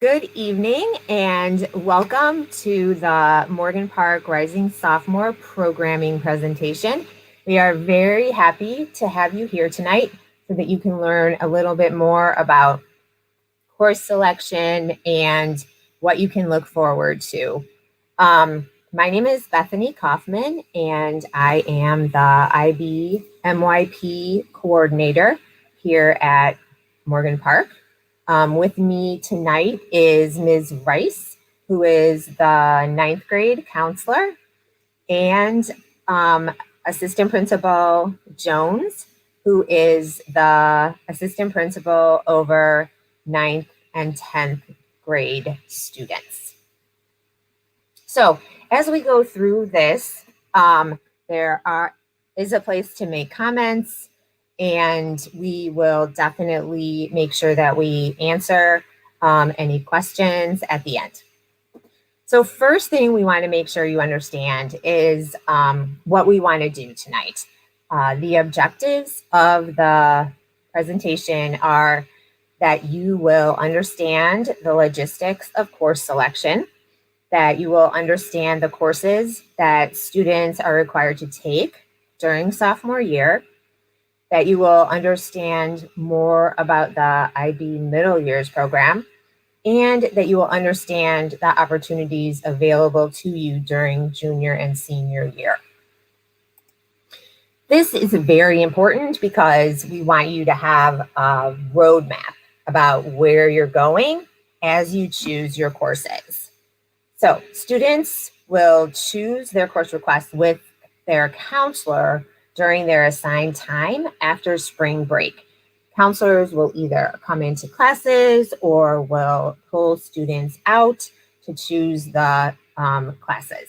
Good evening and welcome to the Morgan Park Rising Sophomore Programming presentation. We are very happy to have you here tonight so that you can learn a little bit more about course selection and what you can look forward to. My name is Bethany Kaufman and I am the IBMYP coordinator here at Morgan Park. With me tonight is Ms. Rice, who is the 9th grade counselor, and Assistant Principal Jones, who is the assistant principal over 9th and 10th grade students. So as we go through this, there is a place to make comments, and we will definitely make sure that we answer any questions at the end. So first thing we want to make sure you understand is what we want to do tonight. The objectives of the presentation are that you will understand the logistics of course selection, that you will understand the courses that students are required to take during sophomore year, that you will understand more about the IB Middle Years program, and that you will understand the opportunities available to you during junior and senior year. This is very important because we want you to have a roadmap about where you're going as you choose your courses. So students will choose their course request with their counselor during their assigned time after spring break. Counselors will either come into classes or will pull students out to choose the classes.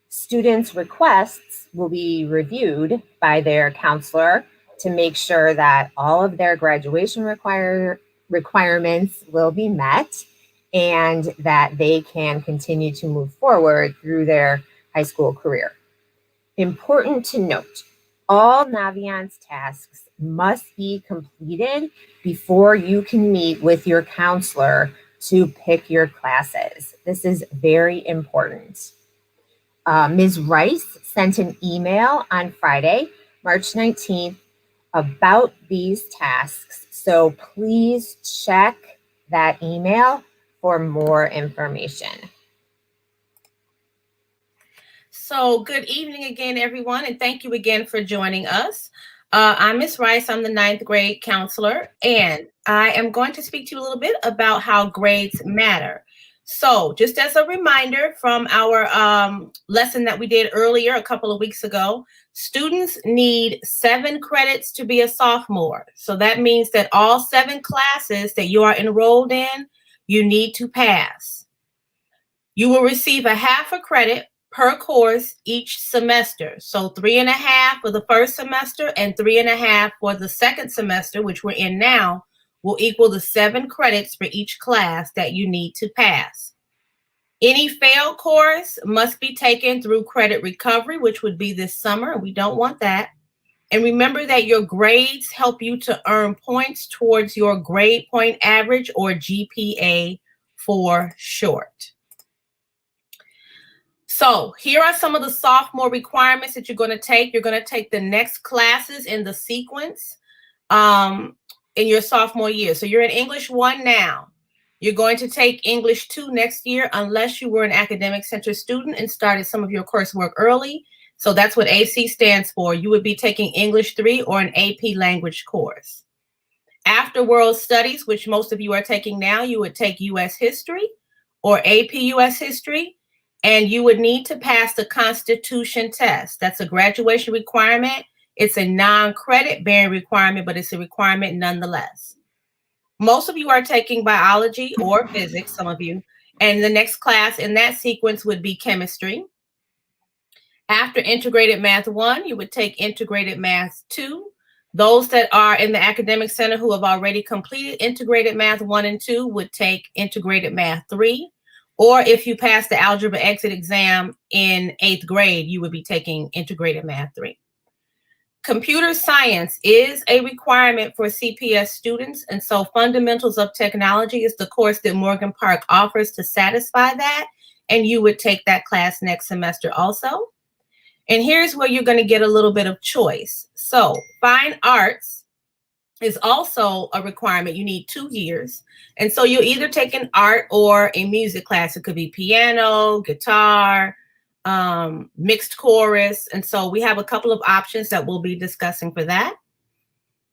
Students' requests will be reviewed by their counselor to make sure that all of their graduation requirements will be met and that they can continue to move forward through their high school career. Important to note, all Naviance tasks must be completed before you can meet with your counselor to pick your classes. This is very important. Ms. Rice sent an email on Friday, March 19th, about these tasks. So please check that email for more information. So good evening again, everyone, and thank you again for joining us. I'm Ms. Rice. I'm the 9th grade counselor, and I am going to speak to you a little bit about how grades matter. So just as a reminder from our lesson that we did earlier a couple of weeks ago, students need 7 credits to be a sophomore. So that means that all 7 classes that you are enrolled in, you need to pass. You will receive a half a credit per course each semester. So 3.5 for the first semester and 3.5 for the second semester, which we're in now, will equal the 7 credits for each class that you need to pass. Any failed course must be taken through credit recovery, which would be this summer. We don't want that. And remember that your grades help you to earn points towards your grade point average, or GPA for short. So here are some of the sophomore requirements that you're going to take. You're going to take the next classes in the sequence in your sophomore year. So you're in English 1 now. You're going to take English 2 next year unless you were an academic center student and started some of your coursework early. So that's what AC stands for. You would be taking English 3 or an AP language course. After World Studies, which most of you are taking now, you would take US History or AP US History. And you would need to pass the Constitution test. That's a graduation requirement. It's a non-credit bearing requirement, but it's a requirement nonetheless. Most of you are taking biology or physics, some of you, and the next class in that sequence would be chemistry. After Integrated Math 1, you would take Integrated Math 2. Those that are in the academic center who have already completed Integrated Math 1 and 2 would take Integrated Math 3. Or if you pass the algebra exit exam in 8th grade, you would be taking Integrated Math 3. Computer science is a requirement for CPS students, and so Fundamentals of Technology is the course that Morgan Park offers to satisfy that, and you would take that class next semester also. And here's where you're going to get a little bit of choice. So fine arts is also a requirement. You need 2 years. And so you'll either take an art or a music class. It could be piano, guitar, mixed chorus. And so we have a couple of options that we'll be discussing for that.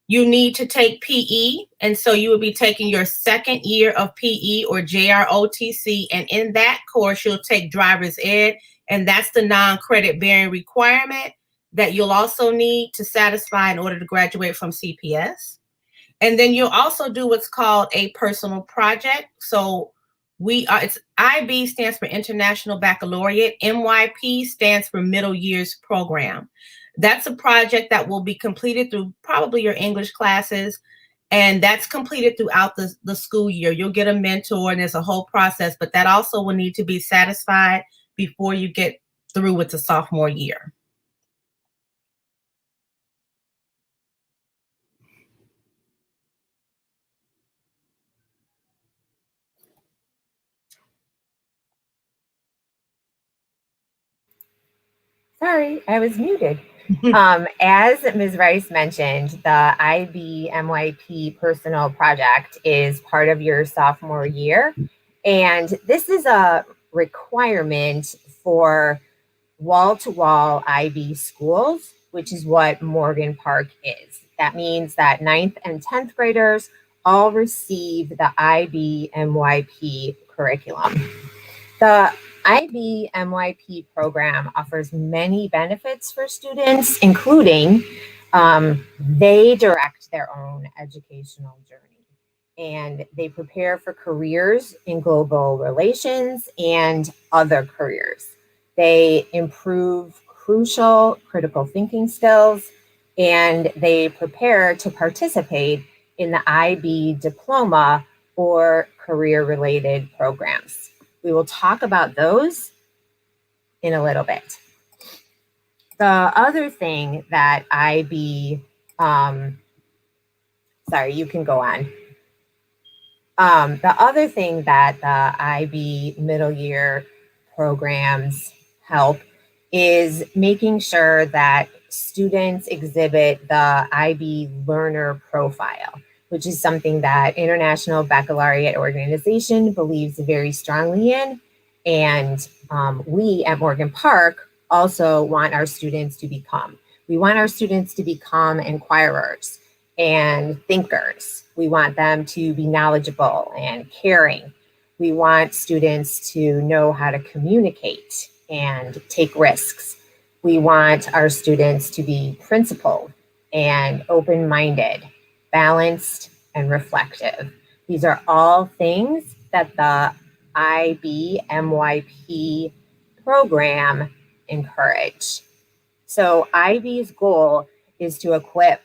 You need to take PE. And so you will be taking your second year of PE or JROTC. And in that course, you'll take driver's ed. And that's the non-credit bearing requirement that you'll also need to satisfy in order to graduate from CPS. And then you'll also do what's called a personal project. So it's IB stands for International Baccalaureate. MYP stands for Middle Years Program. That's a project that will be completed through probably your English classes. And that's completed throughout the school year. You'll get a mentor and there's a whole process, but that also will need to be satisfied before you get through with the sophomore year. Sorry, I was muted. As Ms. Rice mentioned, the IBMYP personal project is part of your sophomore year. And this is a requirement for wall-to-wall IB schools, which is what Morgan Park is. That means that 9th and 10th graders all receive the IBMYP curriculum. The IBMYP program offers many benefits for students, including they direct their own educational journey and they prepare for careers in global relations and other careers. They improve crucial critical thinking skills and they prepare to participate in the IB Diploma or career-related programs. We will talk about those in a little bit. The other thing that IB, sorry, you can go on. The other thing that the IB middle year programs help is making sure that students exhibit the IB learner profile, which is something that International Baccalaureate Organization believes very strongly in. And we at Morgan Park also want our students to become. We want our students to become inquirers and thinkers. We want them to be knowledgeable and caring. We want students to know how to communicate and take risks. We want our students to be principled and open-minded, balanced, and reflective. These are all things that the IBMYP program encourage. So IB's goal is to equip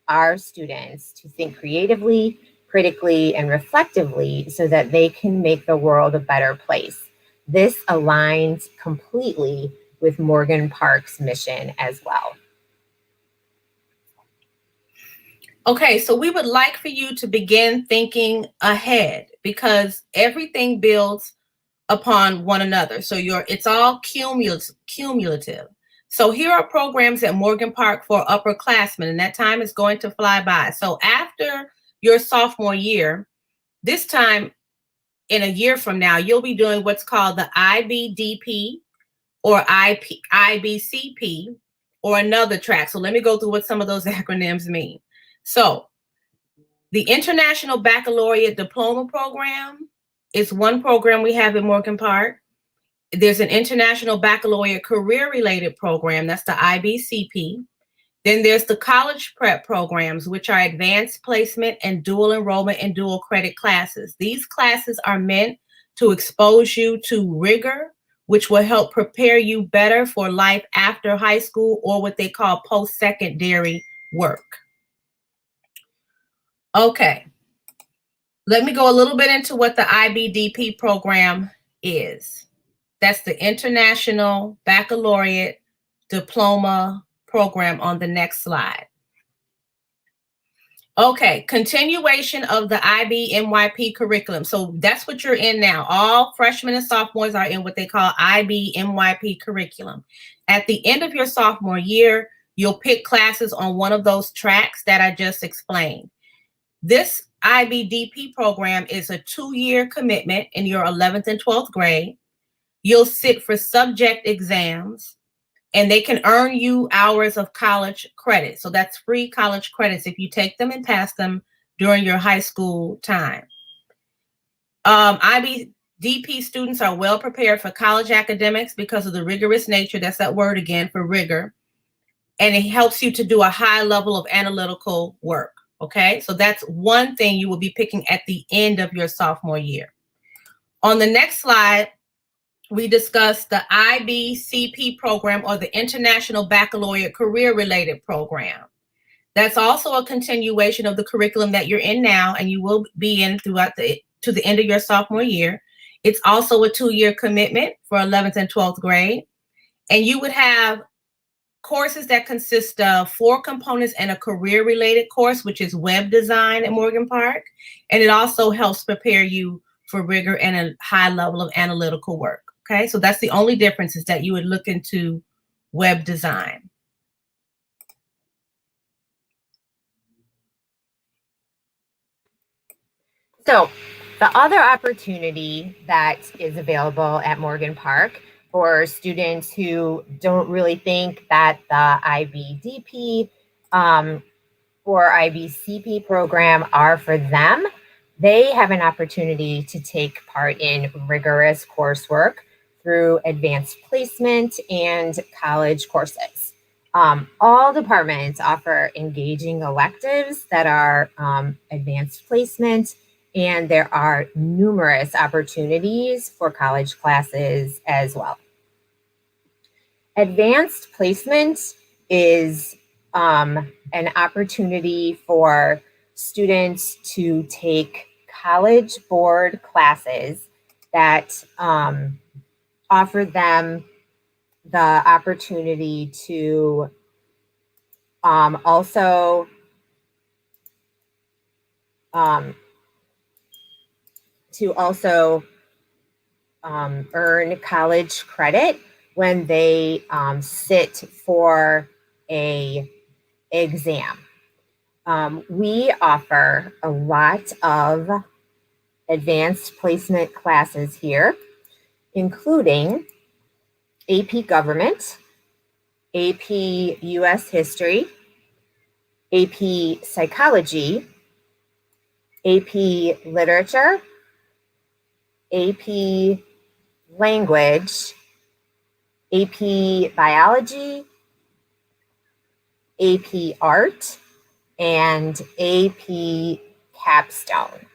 our students to think creatively, critically, and reflectively so that they can make the world a better place. This aligns completely with Morgan Park's mission as well. Okay, so we would like for you to begin thinking ahead because everything builds upon one another. So it's all cumulative. So here are programs at Morgan Park for upperclassmen, and that time is going to fly by. So after your sophomore year, this time in a year from now, you'll be doing what's called the IBDP or IBCP or another track. So let me go through what some of those acronyms mean. So the International Baccalaureate Diploma Program is one program we have at Morgan Park. There's an International Baccalaureate Career-Related Program, that's the IBCP. Then there's the College Prep Programs, which are advanced placement and dual enrollment and dual credit classes. These classes are meant to expose you to rigor, which will help prepare you better for life after high school or what they call post-secondary work. Okay, let me go a little bit into what the IBDP program is. That's the International Baccalaureate Diploma program on the next slide. Okay, continuation of the IBMYP curriculum. So that's what you're in now. All freshmen and sophomores are in what they call IBMYP curriculum. At the end of your sophomore year, you'll pick classes on one of those tracks that I just explained. This IBDP program is a 2-year commitment in your 11th and 12th grade. You'll sit for subject exams, and they can earn you hours of college credit. So that's free college credits if you take them and pass them during your high school time. IBDP students are well prepared for college academics because of the rigorous nature, that's that word again, for rigor. And it helps you to do a high level of analytical work, okay? So that's one thing you will be picking at the end of your sophomore year. On the next slide, we discussed the IBCP program, or the International Baccalaureate Career-Related Program. That's also a continuation of the curriculum that you're in now, and you will be in to the end of your sophomore year. It's also a 2-year commitment for 11th and 12th grade. And you would have courses that consist of 4 components and a career-related course, which is web design at Morgan Park. And it also helps prepare you for rigor and a high level of analytical work. Okay, so that's the only difference, is that you would look into web design. So the other opportunity that is available at Morgan Park for students who don't really think that the IBDP or IBCP program are for them, they have an opportunity to take part in rigorous coursework through advanced placement and college courses. All departments offer engaging electives that are advanced placement, and there are numerous opportunities for college classes as well. Advanced placement is an opportunity for students to take College Board classes that offer them the opportunity to also earn college credit when they sit for a exam. We offer a lot of advanced placement classes here, including AP Government, AP US History, AP Psychology, AP Literature, AP Language, AP Biology, AP Art, and AP Capstone.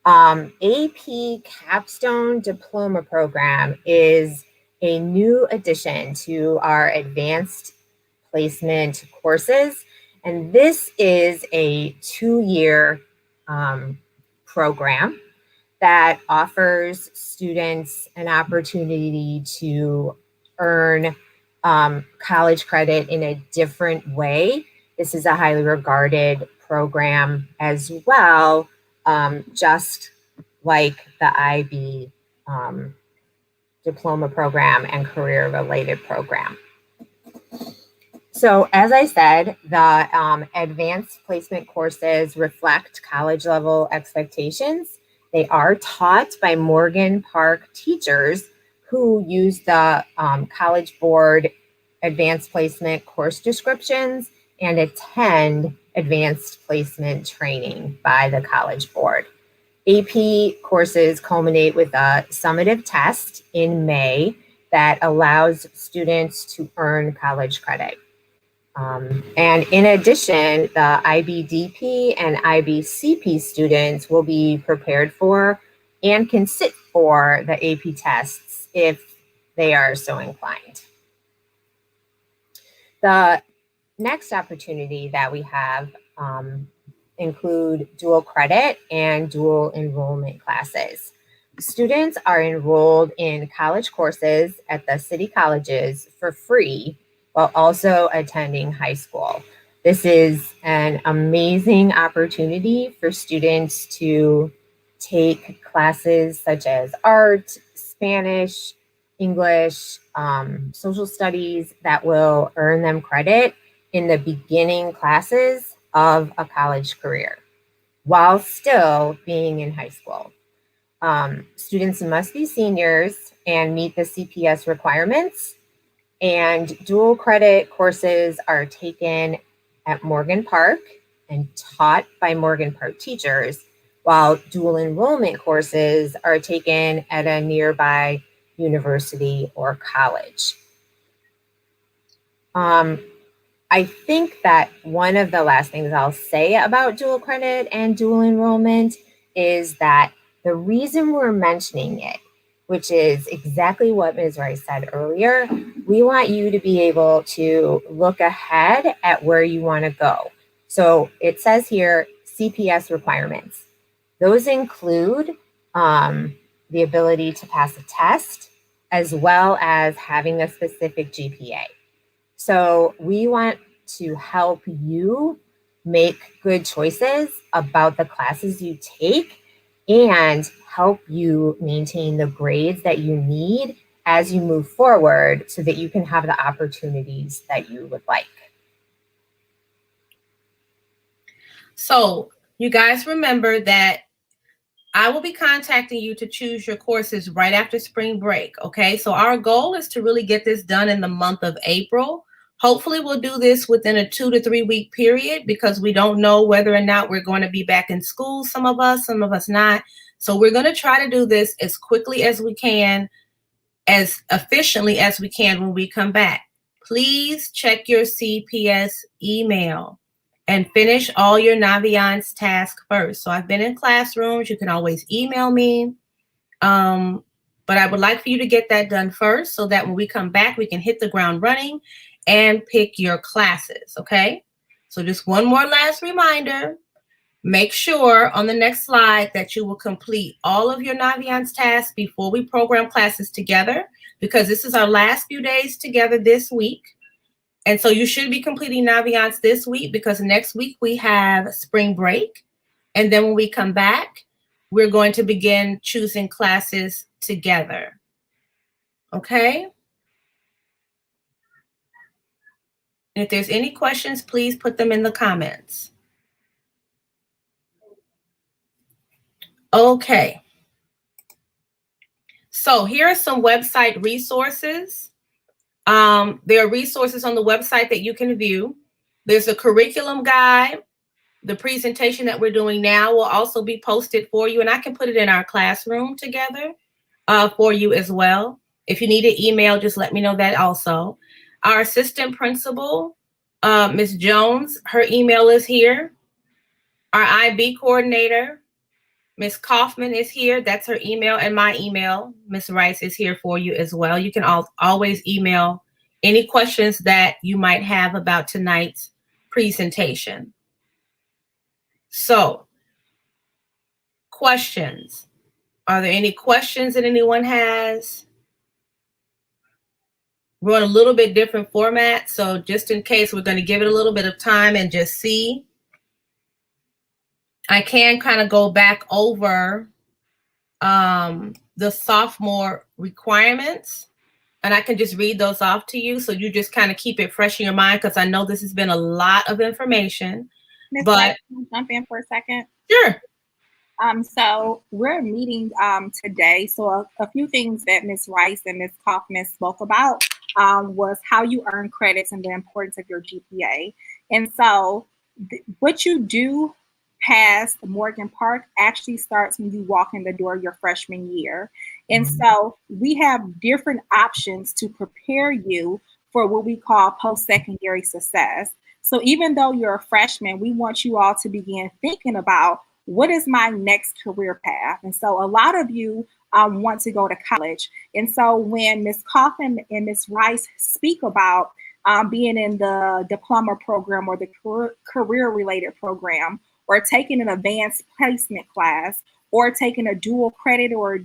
AP Capstone Diploma program is a new addition to our advanced placement courses, and this is a 2-year program that offers students an opportunity to earn college credit in a different way. This is a highly regarded program as well, just like the IB diploma program and career-related program. So as I said, the advanced placement courses reflect college level expectations. They are taught by Morgan Park teachers who use the College Board advanced placement course descriptions and attend advanced placement training by the College Board. AP courses culminate with a summative test in May that allows students to earn college credit. And in addition, the IBDP and IBCP students will be prepared for and can sit for the AP tests if they are so inclined. The next opportunity that we have include dual credit and dual enrollment classes. Students are enrolled in college courses at the city colleges for free while also attending high school. This is an amazing opportunity for students to take classes such as art, Spanish, English, social studies that will earn them credit in the beginning classes of a college career while still being in high school. Students must be seniors and meet the CPS requirements, and dual credit courses are taken at Morgan Park and taught by Morgan Park teachers, while dual enrollment courses are taken at a nearby university or college. I think that one of the last things I'll say about dual credit and dual enrollment is that the reason we're mentioning it, which is exactly what Ms. Rice said earlier, we want you to be able to look ahead at where you want to go. So it says here, CPS requirements. Those include the ability to pass a test, as well as having a specific GPA. So we want to help you make good choices about the classes you take and help you maintain the grades that you need as you move forward so that you can have the opportunities that you would like. So you guys remember that I will be contacting you to choose your courses right after spring break, okay? So our goal is to really get this done in the month of April. Hopefully we'll do this within a 2 to 3 week period because we don't know whether or not we're going to be back in school, some of us not. So we're going to try to do this as quickly as we can, as efficiently as we can when we come back. Please check your CPS email and finish all your Naviance tasks first. So I've been in classrooms. You can always email me. But I would like for you to get that done first so that when we come back, we can hit the ground running and pick your classes, okay? So just one more last reminder. Make sure on the next slide that you will complete all of your Naviance tasks before we program classes together, because this is our last few days together this week. And so you should be completing Naviance this week because next week we have spring break. And then when we come back, we're going to begin choosing classes together. Okay? And if there's any questions, please put them in the comments. Okay. So here are some website resources. There are resources on the website that you can view. There's a curriculum guide. The presentation that we're doing now will also be posted for you, and I can put it in our classroom together for you as well. If you need an email, just let me know that also. Our assistant principal, Ms. Jones, her email is here. Our IB coordinator, Ms. Kaufman, is here. That's her email, and my email, Ms. Rice, is here for you as well. You can always email any questions that you might have about tonight's presentation. So, questions. Are there any questions that anyone has? We're on a little bit different format, so just in case, we're going to give it a little bit of time and just see. I can kind of go back over the sophomore requirements, and I can just read those off to you so you just kind of keep it fresh in your mind, because I know this has been a lot of information. Ms. But Rice, can I jump in for a second? Sure. So we're meeting today. So a few things that Ms. Rice and Ms. Kaufman spoke about was how you earn credits and the importance of your GPA. And so what you do past Morgan Park actually starts when you walk in the door your freshman year. And so we have different options to prepare you for what we call post-secondary success. So even though you're a freshman, we want you all to begin thinking about, what is my next career path? And so a lot of you want to go to college. And so when Ms. Kaufman and Ms. Rice speak about being in the diploma program or the career-related program, or taking an advanced placement class, or taking a dual credit or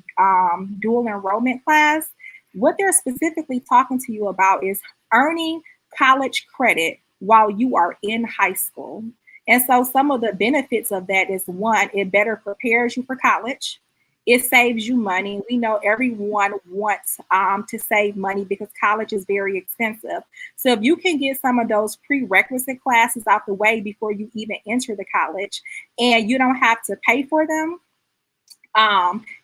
dual enrollment class, what they're specifically talking to you about is earning college credit while you are in high school. And so some of the benefits of that is, one, it better prepares you for college. It saves you money. We know everyone wants to save money because college is very expensive. So if you can get some of those prerequisite classes out the way before you even enter the college, and you don't have to pay for them,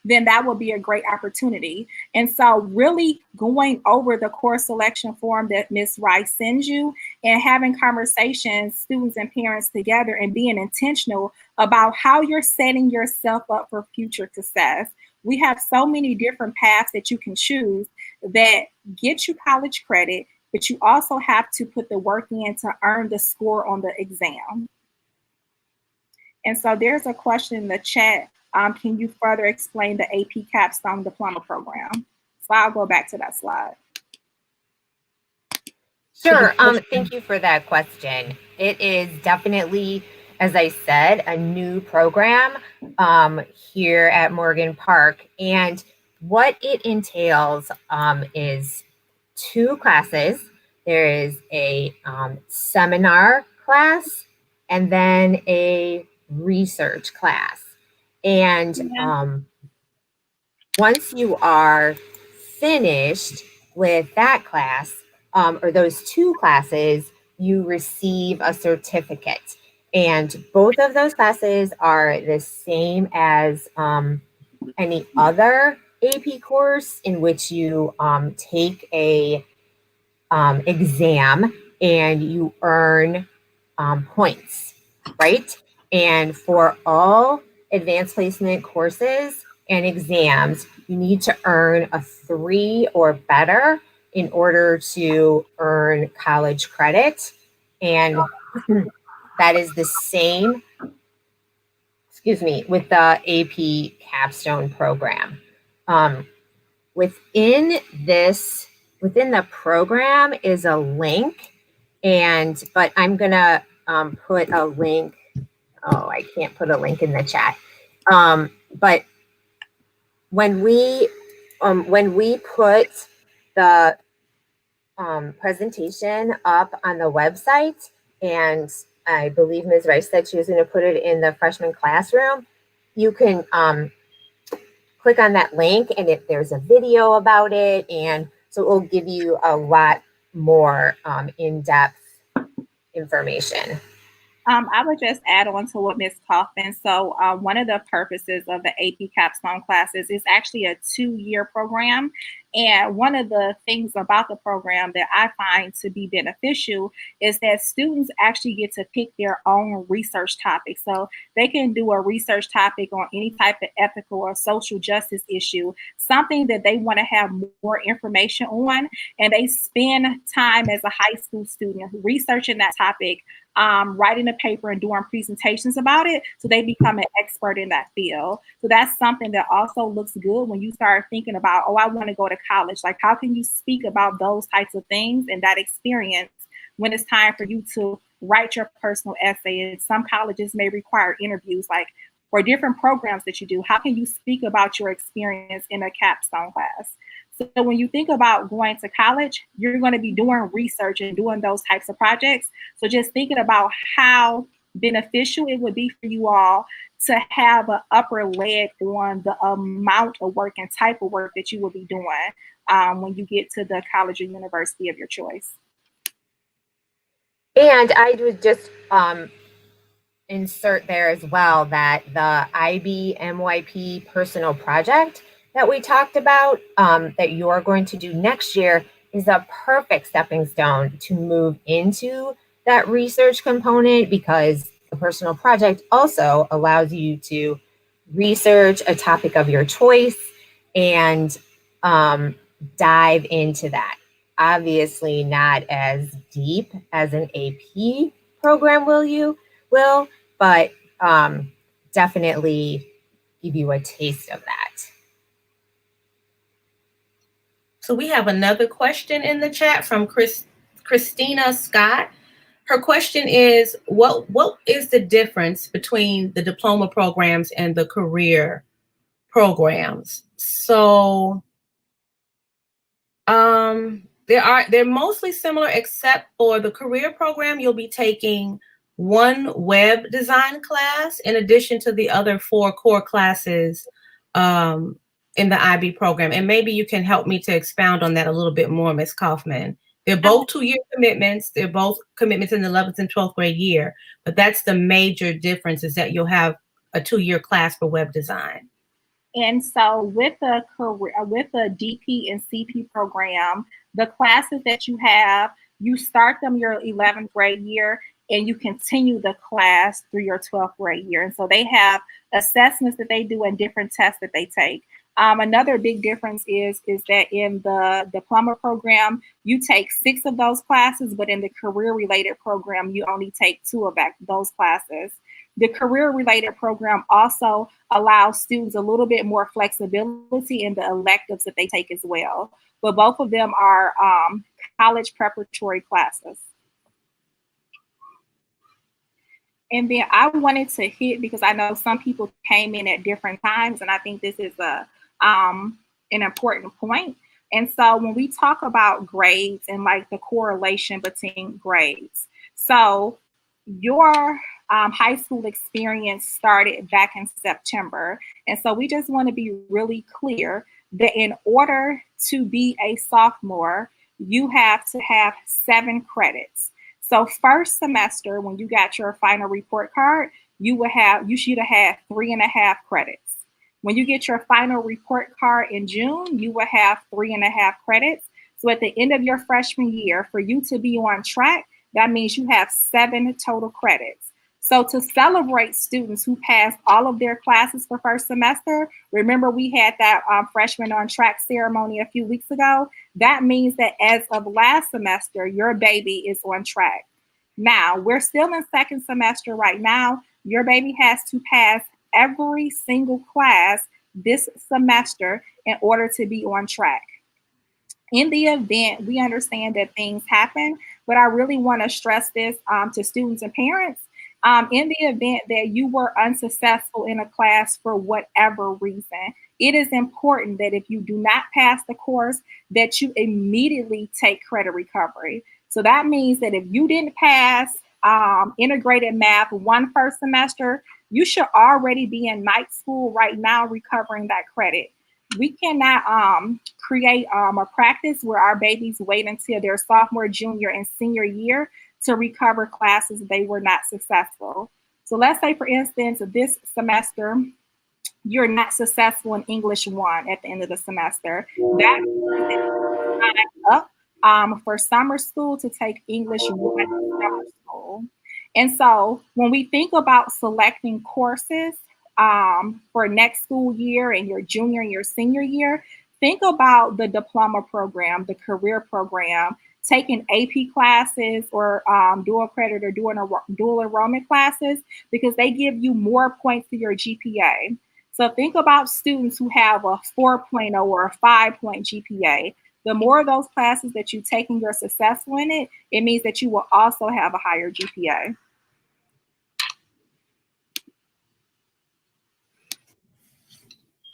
then that will be a great opportunity. And so really going over the course selection form that Ms. Rice sends you and having conversations, students and parents together, and being intentional about how you're setting yourself up for future success. We have so many different paths that you can choose that get you college credit, but you also have to put the work in to earn the score on the exam. And so there's a question in the chat. Can you further explain the AP Capstone Diploma program? So I'll go back to that slide. Sure. Thank you for that question. It is definitely, as I said, a new program here at Morgan Park. And what it entails is 2 classes. There is a seminar class and then a research class. And once you are finished with that class, or those 2 classes, you receive a certificate. And both of those classes are the same as any other AP course in which you take a exam and you earn points, right? And for all advanced placement courses and exams, you need to earn a 3 or better in order to earn college credit. And that is the same, with the AP Capstone program. Within the program is a link, but I'm gonna put a link. Oh, I can't put a link in the chat. But when we put the presentation up on the website, and I believe Ms. Rice said she was going to put it in the freshman classroom, you can click on that link, and if there's a video about it, and so it will give you a lot more in-depth information. I would just add on to what Ms. Kaufman. So one of the purposes of the AP Capstone classes is actually a 2-year program. And one of the things about the program that I find to be beneficial is that students actually get to pick their own research topic. So they can do a research topic on any type of ethical or social justice issue, something that they want to have more information on. And they spend time as a high school student researching that topic, writing a paper and doing presentations about it, so they become an expert in that field. So that's something that also looks good when you start thinking about, oh, I want to go to college. Like, how can you speak about those types of things and that experience when it's time for you to write your personal essay? And some colleges may require interviews, like for different programs that you do. How can you speak about your experience in a capstone class? So when you think about going to college, you're going to be doing research and doing those types of projects. So just thinking about how beneficial it would be for you all to have an upper leg on the amount of work and type of work that you will be doing when you get to the college or university of your choice. And I would just insert there as well that the IBMYP personal project that we talked about that you're going to do next year is a perfect stepping stone to move into that research component, because the personal project also allows you to research a topic of your choice and dive into that. Obviously not as deep as an AP program will, but definitely give you a taste of that. So we have another question in the chat from Christina Scott. Her question is, what is the difference between the diploma programs and the career programs? So They're mostly similar, except for the career program. You'll be taking one web design class in addition to the other 4 core classes in the IB program. And maybe you can help me to expound on that a little bit more, Ms. Kaufman. They're both 2-year commitments. They're both commitments in the 11th and 12th grade year. But that's the major difference, is that you'll have a 2-year class for web design. And so with the DP and CP program, the classes that you have, you start them your 11th grade year and you continue the class through your 12th grade year. And so they have assessments that they do and different tests that they take. Another big difference is that in the diploma program, you take 6 of those classes, but in the career-related program, you only take 2 of those classes. The career-related program also allows students a little bit more flexibility in the electives that they take as well. But both of them are college preparatory classes. And then I wanted to hit, because I know some people came in at different times, and I think this is an important point. And so when we talk about grades and like the correlation between grades, so your high school experience started back in September. And so we just want to be really clear that in order to be a sophomore, you have to have 7 credits. So first semester, when you got your final report card, you should have had 3.5 credits. When you get your final report card in June, you will have 3.5 credits. So at the end of your freshman year, for you to be on track, that means you have 7 total credits. So to celebrate students who passed all of their classes for first semester, remember we had that freshman on track ceremony a few weeks ago. That means that as of last semester, your baby is on track. Now, we're still in second semester right now. Your baby has to pass every single class this semester in order to be on track. In the event, we understand that things happen, but I really want to stress this to students and parents. In the event that you were unsuccessful in a class for whatever reason, it is important that if you do not pass the course, that you immediately take credit recovery. So that means that if you didn't pass integrated math 1 first semester, you should already be in night school right now recovering that credit. We cannot create a practice where our babies wait until their sophomore, junior, and senior year to recover classes they were not successful. So let's say, for instance, this semester, you're not successful in English 1 at the end of the semester. That means up for summer school to take English 1 in summer school. And so when we think about selecting courses for next school year and your junior and your senior year, think about the diploma program, the career program, taking AP classes or dual credit or dual enrollment classes, because they give you more points to your GPA. So think about students who have a 4.0 or a 5-point GPA. The more of those classes that you take and you're successful in it, it means that you will also have a higher GPA.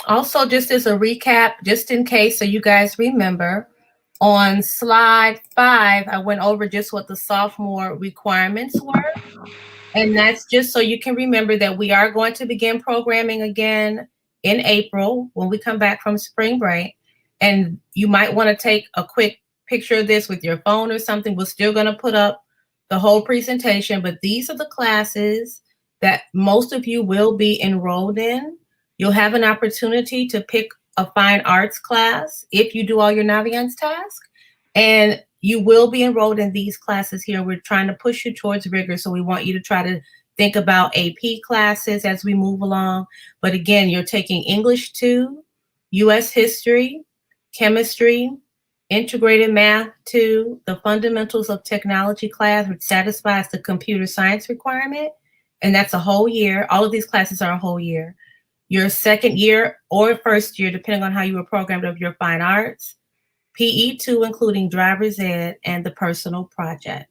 Also, just as a recap, just in case, so you guys remember, on slide 5, I went over just what the sophomore requirements were. And that's just so you can remember that we are going to begin programming again in April when we come back from spring break. And you might want to take a quick picture of this with your phone or something. We're still going to put up the whole presentation, but these are the classes that most of you will be enrolled in. You'll have an opportunity to pick a fine arts class if you do all your Naviance tasks, and you will be enrolled in these classes here. We're trying to push you towards rigor, so we want you to try to think about AP classes as we move along. But again, you're taking English 2, US History, Chemistry, Integrated Math 2, the Fundamentals of Technology class, which satisfies the computer science requirement, and that's a whole year. All of these classes are a whole year. Your second year or first year, depending on how you were programmed, of your fine arts, PE 2, including driver's ed, and the personal project.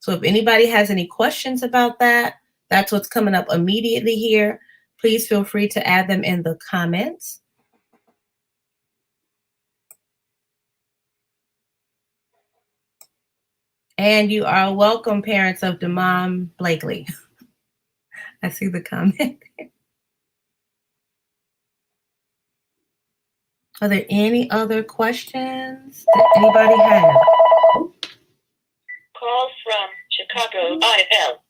So if anybody has any questions about that, that's what's coming up immediately here. Please feel free to add them in the comments. And you are welcome, parents of Demam Blakely. I see the comment. Are there any other questions that anybody has? Call from Chicago IL.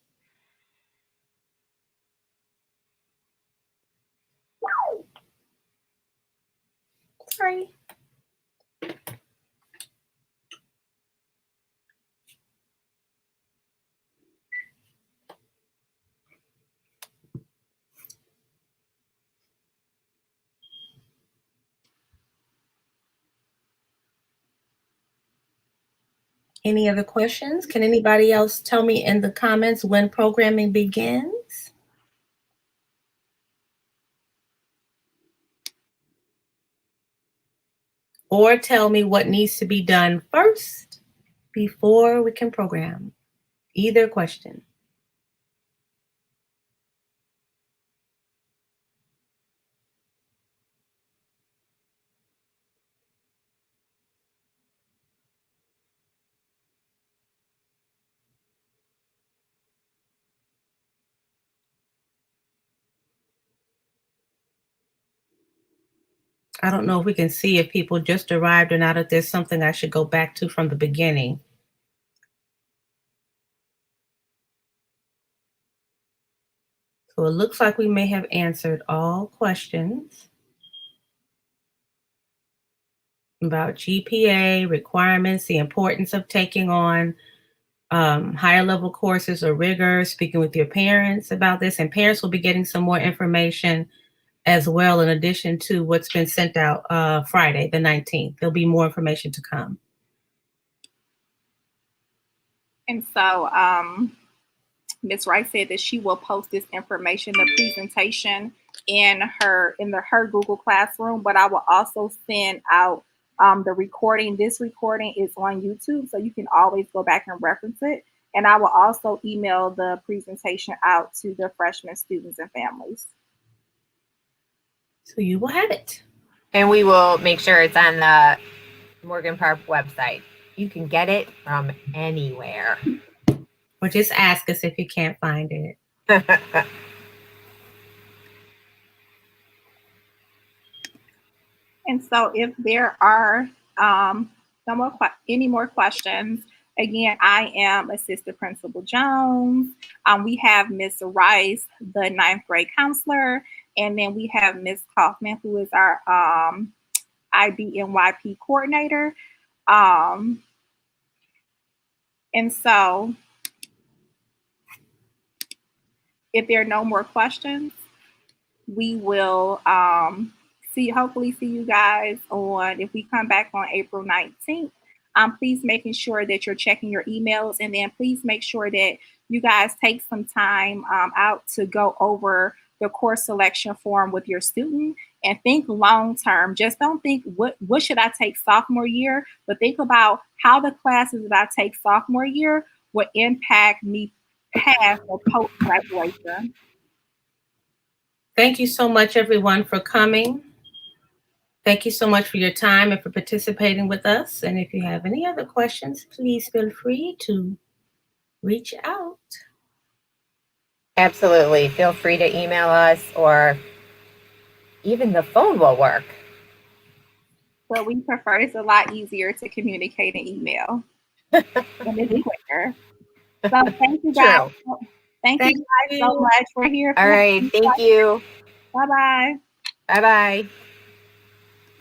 Sorry. Any other questions? Can anybody else tell me in the comments when programming begins? Or tell me what needs to be done first before we can program. Either question. I don't know if we can see if people just arrived or not, if there's something I should go back to from the beginning. So it looks like we may have answered all questions about GPA requirements, the importance of taking on higher level courses or rigor, speaking with your parents about this, and parents will be getting some more information as well in addition to what's been sent out Friday, the 19th. There'll be more information to come. And so Ms. Rice said that she will post this information, the presentation in her Google Classroom, but I will also send out the recording. This recording is on YouTube, so you can always go back and reference it. And I will also email the presentation out to the freshman students and families. So you will have it. And we will make sure it's on the Morgan Park website. You can get it from anywhere. Or just ask us if you can't find it. And so if there are any more questions, again, I am Assistant Principal Jones. We have Ms. Rice, the 9th grade counselor, and then we have Ms. Kaufman, who is our IBNYP coordinator. And so if there are no more questions, we will hopefully see you guys if we come back on April 19th. Please making sure that you're checking your emails, and then please make sure that you guys take some time out to go over the course selection form with your student and think long term. Just don't think what should I take sophomore year, but think about how the classes that I take sophomore year will impact me past or post graduation. Thank you so much, everyone, for coming. Thank you so much for your time and for participating with us. And if you have any other questions, please feel free to reach out. Absolutely. Feel free to email us, or even the phone will work. But we prefer, it's a lot easier to communicate in email. And it's quicker. So thank you guys. True. Thank you guys so much. We're here. All right. Thank you. Bye-bye. Bye-bye.